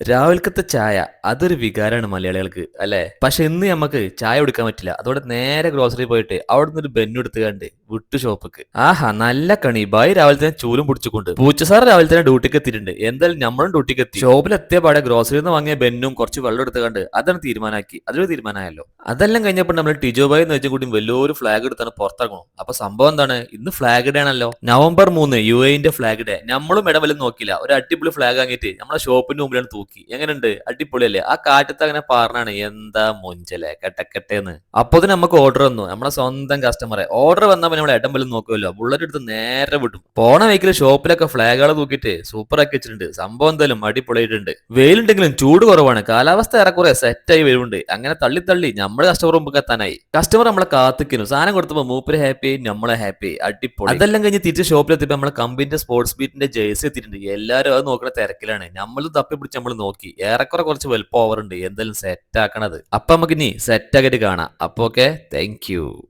രാവിലക്കത്തെ ചായ അതൊരു വികാരമാണ് മലയാളികൾക്ക് അല്ലെ? പക്ഷെ ഇന്ന് നമുക്ക് ചായ കുടിക്കാൻ പറ്റില്ല. അതോടെ നേരെ ഗ്രോസറി പോയിട്ട് അവിടുന്ന് ഒരു ബെന്നു എടുത്തുകാണ്ട് വിട്ടു ഷോപ്പ്ക്ക്. ആഹാ നല്ല കണി ബായ് രാവിലെ തന്നെ ചൂലും പിടിച്ചുകൊണ്ട്. പൂച്ച സാർ രാവിലെ തന്നെ ഡ്യൂട്ടിക്ക് എത്തിയിട്ടുണ്ട്. എന്തായാലും നമ്മളും ഡ്യൂട്ടിക്ക് എത്തി. ഷോപ്പിൽ എത്തിയ പാടെ ഗ്രോസറിയിൽ നിന്ന് വാങ്ങിയ ബെന്നും കുറച്ച് വെള്ളം എടുത്തുകാണ്ട് അതാണ് തീരുമാനമാക്കി. അതൊരു തീരുമാനമായല്ലോ. അതെല്ലാം കഴിഞ്ഞപ്പോൾ നമ്മൾ ടിജോ ബായ് എന്ന് വെച്ചും കൂടി വലിയൊരു ഫ്ലാഗ് എടുത്താണ് പുറത്തിറങ്ങണം. അപ്പൊ സംഭവം എന്താണ്? ഇന്ന് ഫ്ലാഗ് ഡേ ആണല്ലോ. November 3 UAE flag day. നമ്മളും ഇടവലും നോക്കില്ല. ഒരു അടിപൊളി ഫ്ലാഗ് വാങ്ങിയിട്ട് നമ്മളെ ഷോപ്പിന്റെ മുമ്പിലാണ് തൂക്കി. എങ്ങനെയുണ്ട്? അടിപൊളിയല്ലേ? ആ കാറ്റത്ത് അങ്ങനെ പറഞ്ഞാണ് എന്താ മൊഞ്ചല്ലേ കെട്ടക്കെട്ടേന്ന്. അപ്പൊ നമുക്ക് ഓർഡർ വന്നു. നമ്മളെ സ്വന്തം കസ്റ്റമറെ ഓർഡർ വന്നാൽ പിന്നെ നമ്മൾ ഇടം വലും നോക്കുമല്ലോ. ബുള്ളറ്റ് എടുത്ത് നേരെ വിടും. പോണ വൈക്കില് ഷോപ്പിലൊക്കെ ഫ്ലാഗുകൾ തൂക്കിയിട്ട് സൂപ്പർ ആക്കി വെച്ചിട്ടുണ്ട്. സംഭവം എന്തായാലും അടിപൊളിയായിട്ടുണ്ട്. വെയിലുണ്ടെങ്കിലും ചൂട് കുറവാണ്. കാലാവസ്ഥ ഏറെക്കുറെ സെറ്റായി വരുന്നുണ്ട്. അങ്ങനെ തള്ളി തള്ളി നമ്മുടെ കസ്റ്റമർ മുമ്പ് എത്താനായി. കസ്റ്റമർ നമ്മളെ കാത്തിക്കുന്നു. സാധനം കൊടുത്തപ്പോ മൂപ്പര് ഹാപ്പി, നമ്മളെ ഹാപ്പി. അടിപൊളി. അതെല്ലാം കഴിഞ്ഞ് തിരിച്ച് ഷോപ്പിലെത്തിയപ്പോ നമ്മളെ കമ്പനിന്റെ സ്പോർട്സ് ബീറ്റിന്റെ ജേഴ്സി എത്തിയിട്ടുണ്ട്. എല്ലാവരും അത് നോക്കുന്ന തിരക്കിലാണ്. നമ്മൾ തപ്പി പിടിച്ച് നമ്മൾ നോക്കി. ഏറെക്കുറെ കുറച്ച് വലുപ്പം ഓവർ ഉണ്ട്. എന്തായാലും സെറ്റ് ആക്കണത്. അപ്പൊ നമുക്ക് ഇനി സെറ്റ് ആക്കിയിട്ട് കാണാം. അപ്പൊ ഓക്കെ, താങ്ക് യു.